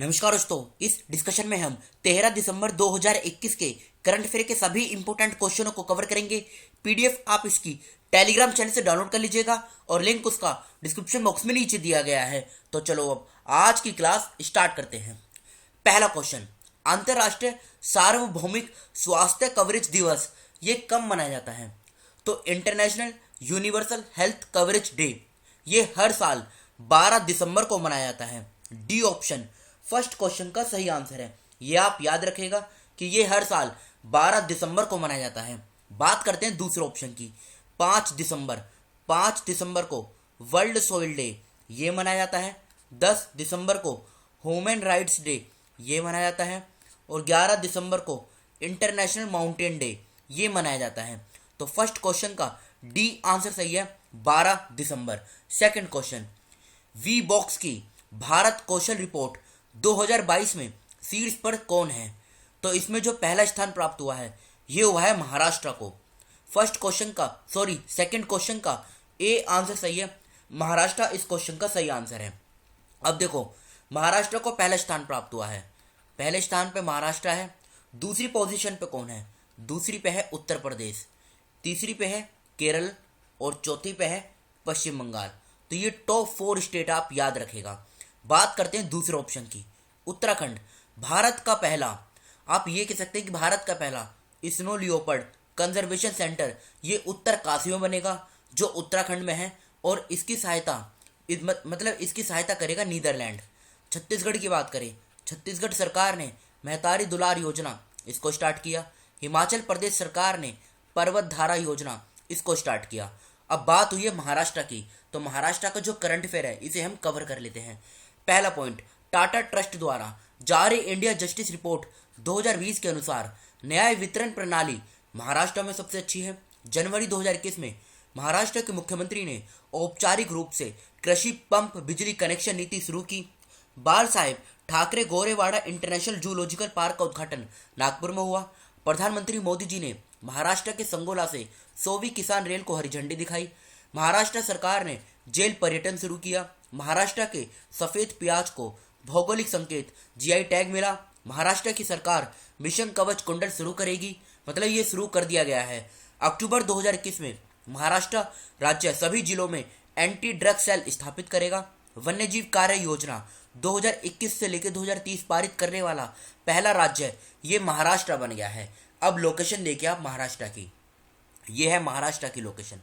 नमस्कार दोस्तों, इस डिस्कशन में हम 13 दिसंबर 2021 के करंट अफेयर के सभी इंपॉर्टेंट क्वेश्चनों को कवर करेंगे। पीडीएफ आप इसकी टेलीग्राम चैनल से डाउनलोड कर लीजिएगा और लिंक उसका डिस्क्रिप्शन बॉक्स में नीचे दिया गया है। तो चलो अब आज की क्लास स्टार्ट करते हैं। पहला क्वेश्चन, अंतर्राष्ट्रीय सार्वभौमिक स्वास्थ्य कवरेज दिवस ये कब मनाया जाता है? तो international universal health coverage day ये हर साल 12 दिसंबर को मनाया जाता है। डी ऑप्शन फर्स्ट क्वेश्चन का सही आंसर है। ये आप याद रखेगा कि ये हर साल 12 दिसंबर को मनाया जाता है। बात करते हैं दूसरे ऑप्शन की। 5 दिसंबर को वर्ल्ड सोइल डे ये मनाया जाता है। 10 दिसंबर को ह्यूमन राइट्स डे ये मनाया जाता है और 11 दिसंबर को इंटरनेशनल माउंटेन डे ये मनाया जाता है। तो फर्स्ट क्वेश्चन का डी आंसर सही है, 12 दिसंबर। सेकंड क्वेश्चन, वी बॉक्स की भारत कौशल रिपोर्ट 2022 में शीर्ष पर कौन है? तो इसमें जो पहला स्थान प्राप्त हुआ है ये हुआ है महाराष्ट्र को। सेकंड क्वेश्चन का ए आंसर सही है, महाराष्ट्र इस क्वेश्चन का सही आंसर है। अब देखो, महाराष्ट्र को पहला स्थान प्राप्त हुआ है। पहले स्थान पे महाराष्ट्र है। दूसरी पोजीशन पे कौन है? दूसरी पे है उत्तर प्रदेश, तीसरी पे है केरल और चौथी पे है पश्चिम बंगाल। तो ये टॉप 4 स्टेट आप याद रखेगा। बात करते हैं दूसरे ऑप्शन की। उत्तराखंड, भारत का पहला, आप ये कह सकते हैं कि भारत का पहला स्नो लियोपर्ड कंजर्वेशन सेंटर ये उत्तरकाशी में बनेगा जो उत्तराखंड में है और इसकी सहायता करेगा नीदरलैंड। छत्तीसगढ़ की बात करें, छत्तीसगढ़ सरकार ने मेहतारी दुलार योजना इसको स्टार्ट किया। हिमाचल प्रदेश सरकार ने पर्वत धारा योजना इसको स्टार्ट किया। अब बात हुई है महाराष्ट्र की, तो महाराष्ट्र का जो करंट अफेयर है इसे हम कवर कर लेते हैं। पहला पॉइंट, टाटा ट्रस्ट द्वारा जारी इंडिया जस्टिस रिपोर्ट 2020 के अनुसार न्याय वितरण प्रणाली महाराष्ट्र में सबसे अच्छी है। जनवरी 2021 में महाराष्ट्र के मुख्यमंत्री ने औपचारिक रूप से कृषि पंप बिजली कनेक्शन नीति शुरू की। Balasaheb Thackeray Gorewada international zoological park का उद्घाटन नागपुर में हुआ। प्रधानमंत्री मोदी जी ने महाराष्ट्र के संगोला से 100वीं किसान रेल को हरी झंडी दिखाई। महाराष्ट्र सरकार ने जेल पर्यटन शुरू किया। महाराष्ट्र के सफेद प्याज को भौगोलिक संकेत जीआई टैग मिला। महाराष्ट्र की सरकार मिशन कवच कुंडल शुरू करेगी, मतलब ये शुरू कर दिया गया है। अक्टूबर 2021 में महाराष्ट्र राज्य सभी जिलों में एंटी ड्रग सेल स्थापित करेगा। वन्यजीव कार्य योजना 2021 से लेकर 2030 पारित करने वाला पहला राज्य ये महाराष्ट्र बन गया है। अब लोकेशन देखिए आप महाराष्ट्र की, ये है महाराष्ट्र की लोकेशन।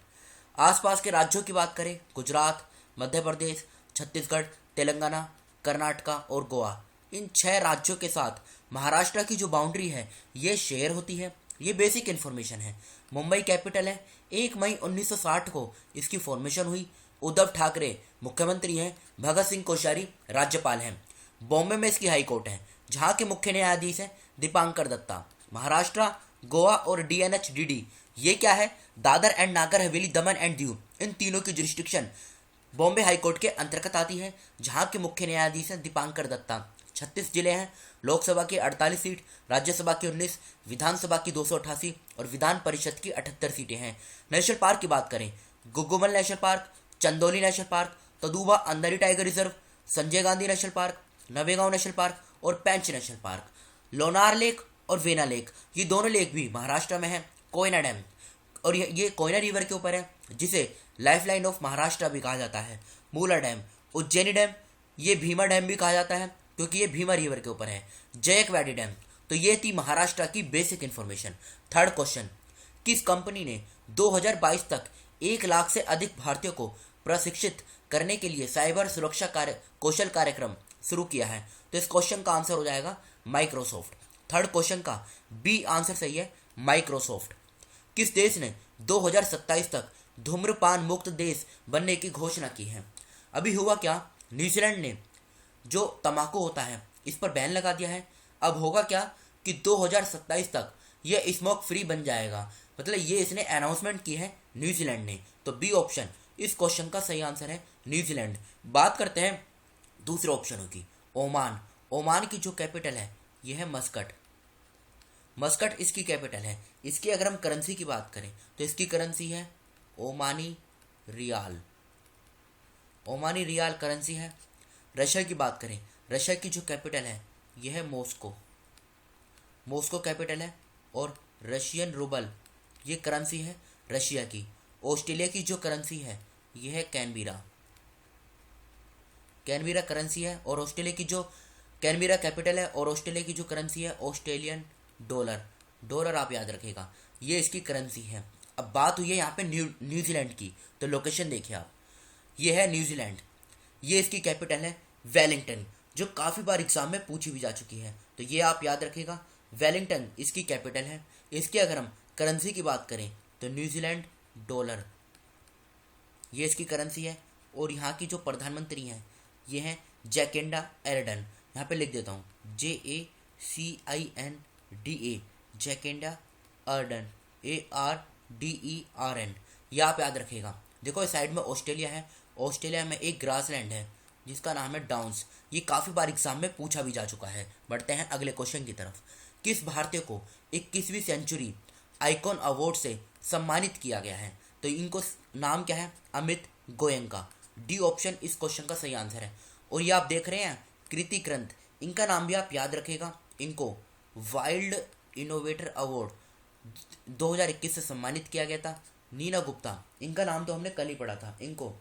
आसपास के राज्यों की बात करें, गुजरात, मध्य प्रदेश, छत्तीसगढ़, तेलंगाना, कर्नाटका और गोवा, इन 6 राज्यों के साथ महाराष्ट्र की जो बाउंड्री है ये शेयर होती है। ये बेसिक इन्फॉर्मेशन है। मुंबई कैपिटल है। 1 मई 1960 को इसकी फॉर्मेशन हुई। उद्धव ठाकरे मुख्यमंत्री हैं, भगत सिंह कोश्यारी राज्यपाल हैं। बॉम्बे में इसकी हाई कोर्ट है जहाँ के मुख्य न्यायाधीश हैं दीपांकर दत्ता। महाराष्ट्र, गोवा और DNH-DD ये क्या है? Dadar and Nagar Haveli, Daman and Diu, इन तीनों की जुरिस्डिक्शन बॉम्बे हाईकोर्ट के अंतर्गत आती है जहां के मुख्य न्यायाधीश हैं दीपांकर दत्ता। 36 जिले हैं। लोकसभा की 48 सीट, राज्यसभा की 19, विधानसभा की 288 और विधान परिषद की 78 सीटें हैं। नेशनल पार्क की बात करें, Gugamal national park, Chandoli national park, Tadoba Andhari tiger reserve, Sanjay Gandhi national park, Navegaon national park और Pench national park. Lonar lake और वेना लेक ये दोनों लेक भी महाराष्ट्र में है। कोयना डैम, और ये कोयना रिवर के ऊपर है जिसे लाइफलाइन ऑफ महाराष्ट्र भी कहा जाता है। मूला डैम, उज्जैनी डैम, ये भीमा डैम भी कहा जाता है क्योंकि ये भीमा रिवर के ऊपर है। जयकवाडी डैम। तो ये थी महाराष्ट्र की बेसिक इन्फॉर्मेशन। थर्ड क्वेश्चन, किस कंपनी ने 2022 तक 1 लाख से अधिक भारतीयों को प्रशिक्षित करने के लिए साइबर सुरक्षा कौशल कार्यक्रम शुरू किया है? तो इस क्वेश्चन का आंसर हो जाएगा माइक्रोसॉफ्ट। थर्ड क्वेश्चन का बी आंसर सही है, माइक्रोसॉफ्ट। किस देश ने 2027 तक धूम्रपान मुक्त देश बनने की घोषणा की है? अभी हुआ क्या, न्यूजीलैंड ने जो तंबाकू होता है इस पर बैन लगा दिया है। अब होगा क्या कि 2027 तक यह स्मोक फ्री बन जाएगा, मतलब ये इसने अनाउंसमेंट की है न्यूजीलैंड ने। तो बी ऑप्शन इस क्वेश्चन का सही आंसर है, न्यूजीलैंड। बात करते हैं दूसरे ऑप्शनों की। ओमान, ओमान की जो कैपिटल है यह है मस्कट। मस्कट इसकी कैपिटल है। इसकी अगर हम करेंसी की बात करें तो इसकी करेंसी है Omani riyal. Omani riyal currency है। रशिया की बात करें, रशिया की जो कैपिटल है यह है मॉस्को, मॉस्को कैपिटल है। और रशियन रूबल ये करेंसी है रशिया की। ऑस्ट्रेलिया की जो करेंसी है यह है कैनबेरा, कैनबेरा करेंसी है। और ऑस्ट्रेलिया की जो कैनबेरा कैपिटल है और ऑस्ट्रेलिया की जो करेंसी है ऑस्ट्रेलियन डॉलर, डॉलर आप याद रखिएगा, ये इसकी करेंसी है। अब बात हुई है यहाँ पे न्यूजीलैंड की, तो लोकेशन देखिए आप, ये है न्यूजीलैंड, ये इसकी कैपिटल है वेलिंगटन, जो काफ़ी बार एग्जाम में पूछी भी जा चुकी है, तो ये आप याद रखिएगा, वेलिंगटन इसकी कैपिटल है। इसकी अगर हम करेंसी की बात करें तो न्यूजीलैंड डॉलर, ये इसकी करेंसी है। और यहाँ की जो प्रधानमंत्री हैं ये हैं जैकेंडा एर्डन, यहाँ पे लिख देता हूँ JACINDA, जैकेंडा अर्डन, ARDERN, ये आप याद रखिएगा। देखो इस साइड में ऑस्ट्रेलिया है, ऑस्ट्रेलिया में एक ग्रासलैंड है जिसका नाम है डाउन्स, ये काफ़ी बार एग्जाम में पूछा भी जा चुका है। बढ़ते हैं अगले क्वेश्चन की तरफ। किस भारतीय को 21वीं सेंचुरी आइकॉन अवार्ड से सम्मानित किया गया है? तो इनको नाम क्या है? अमित गोयनका, डी ऑप्शन इस क्वेश्चन का सही आंसर है। और ये आप देख रहे हैं कृति ग्रंथ, इनका नाम भी आप याद रखेगा, इनको वाइल्ड इनोवेटर अवार्ड 2021 से सम्मानित किया गया था। नीना गुप्ता, इनका नाम तो हमने कल ही पढ़ा था, इनको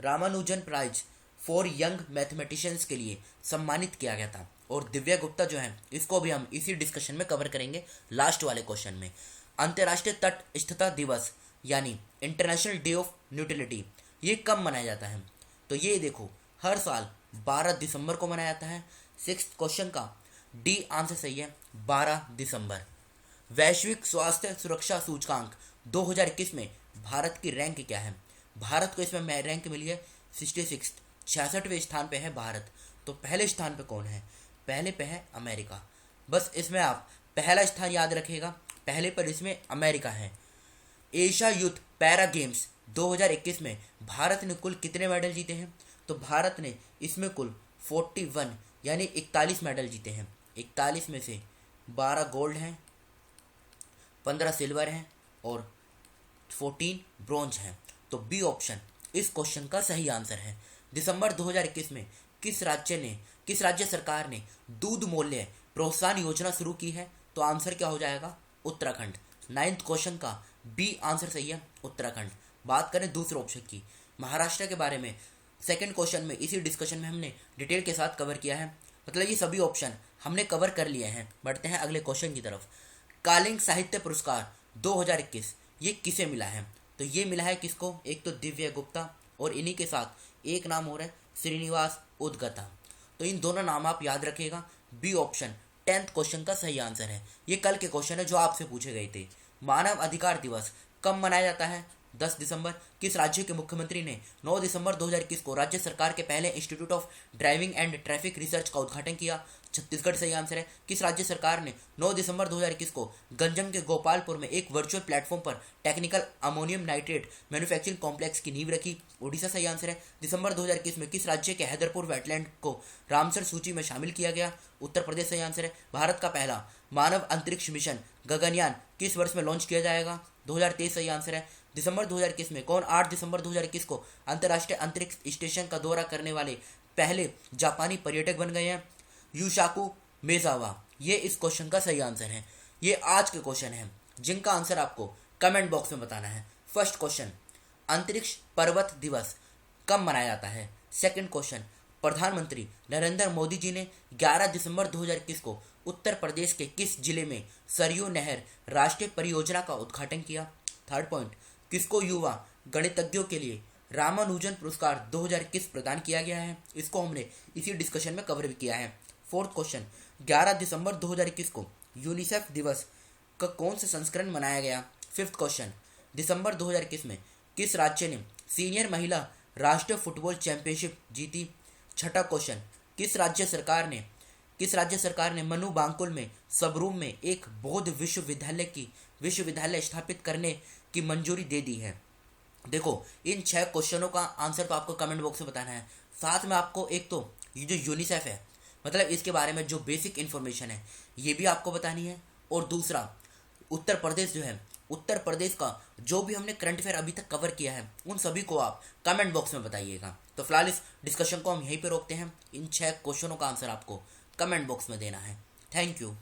Ramanujan prize for young mathematicians के लिए सम्मानित किया गया था। और दिव्या गुप्ता जो है इसको भी हम इसी डिस्कशन में कवर करेंगे लास्ट वाले क्वेश्चन में। अंतर्राष्ट्रीय तटस्थता दिवस यानी इंटरनेशनल डे ऑफ न्यूट्रलिटी ये कब मनाया जाता है? तो ये देखो हर साल 12 दिसंबर को मनाया जाता है। 6th क्वेश्चन का डी आंसर सही है, 12 दिसंबर। वैश्विक स्वास्थ्य सुरक्षा सूचकांक 2021 में भारत की रैंक क्या है? भारत को इसमें रैंक मिली है 66, 66वें स्थान पे है भारत। तो पहले स्थान पे कौन है? पहले पे है अमेरिका। बस इसमें आप पहला स्थान याद रखिएगा, पहले पर इसमें अमेरिका है। एशिया यूथ पैरा गेम्स 2021 में भारत ने कुल कितने मेडल जीते हैं? तो भारत ने इसमें कुल 41 यानी 41 मेडल जीते हैं। 41 में से 12 गोल्ड हैं, 15 सिल्वर हैं और 14 ब्रॉन्ज हैं। तो बी ऑप्शन इस क्वेश्चन का सही आंसर है। दिसंबर 2021 में किस राज्य सरकार ने दूध मूल्य प्रोत्साहन योजना शुरू की है? तो आंसर क्या हो जाएगा? उत्तराखंड। 9th क्वेश्चन का बी आंसर सही है, उत्तराखंड। बात करें दूसरे ऑप्शन की, महाराष्ट्र के बारे में 2nd क्वेश्चन में इसी डिस्कशन में हमने डिटेल के साथ कवर किया है, मतलब ये सभी ऑप्शन हमने कवर कर लिए हैं। बढ़ते हैं अगले क्वेश्चन की तरफ। कालिंग साहित्य पुरस्कार 2021 ये किसे मिला है? तो ये मिला है किसको? एक तो दिव्या गुप्ता और इन्हीं के साथ एक नाम हो रहा है श्रीनिवास उदगता। तो इन दोनों नाम आप याद रखिएगा। बी ऑप्शन 10th क्वेश्चन का सही आंसर है। ये कल के क्वेश्चन है जो आपसे पूछे गए थे। मानव अधिकार दिवस कब मनाया जाता है? 10 दिसंबर। किस राज्य के मुख्यमंत्री ने 9 दिसंबर 2021 को राज्य सरकार के पहले institute of driving and traffic research का उद्घाटन किया? छत्तीसगढ़ सही आंसर है। किस राज्य सरकार ने 9 दिसंबर 2021 को गंजम के गोपालपुर में एक वर्चुअल प्लेटफॉर्म पर technical ammonium nitrate manufacturing complex की नींव रखी? ओडिशा सही आंसर है। दिसंबर 2021 में किस राज्य के हैदरपुर वेटलैंड को रामसर सूची में शामिल किया गया? उत्तर प्रदेश सही आंसर है। भारत का पहला मानव अंतरिक्ष मिशन गगनयान किस वर्ष में लॉन्च किया जाएगा? 2023 सही आंसर है। दिसंबर 2021 में कौन 8 दिसंबर 2021 को अंतर्राष्ट्रीय अंतरिक्ष स्टेशन का दौरा करने वाले पहले जापानी पर्यटक बन गए हैं? यूशाकू मेजावा, ये इस क्वेश्चन का सही आंसर है। ये आज के क्वेश्चन हैं जिनका आंसर आपको कमेंट बॉक्स में बताना है। फर्स्ट क्वेश्चन, अंतरिक्ष पर्वत दिवस कब मनाया जाता है? 2nd क्वेश्चन, प्रधानमंत्री नरेंद्र मोदी जी ने 11 दिसंबर 2021 को उत्तर प्रदेश के किस जिले में सरयू नहर राष्ट्रीय परियोजना का उद्घाटन किया? 3rd पॉइंट, किसको युवा गणितज्ञों के लिए रामानुजन पुरस्कार 2021 प्रदान किया गया है? इसको हमने इसी डिस्कशन में कवर भी किया है। 4th क्वेश्चन, 11 दिसंबर 2021 को यूनिसेफ दिवस का कौन सा संस्करण मनाया गया? 5th क्वेश्चन, दिसंबर 2021 में किस राज्य ने सीनियर महिला राष्ट्रीय फुटबॉल चैंपियनशिप जीती? 6ठा क्वेश्चन, किस राज्य सरकार ने मनु बांकुल में सबरूम में एक बौद्ध विश्वविद्यालय स्थापित करने की मंजूरी दे दी है? देखो इन 6 क्वेश्चनों का आंसर तो आपको कमेंट बॉक्स में बताना है। साथ में आपको एक तो ये जो यूनिसेफ है मतलब इसके बारे में जो बेसिक इन्फॉर्मेशन है ये भी आपको बतानी है। और दूसरा, उत्तर प्रदेश जो है उत्तर प्रदेश का जो भी हमने करंट अफेयर अभी तक कवर किया है उन सभी को आप कमेंट बॉक्स में बताइएगा। तो फिलहाल इस डिस्कशन को हम यहीं पे रोकते हैं। इन 6 क्वेश्चनों का आंसर आपको कमेंट बॉक्स में देना है। Thank you.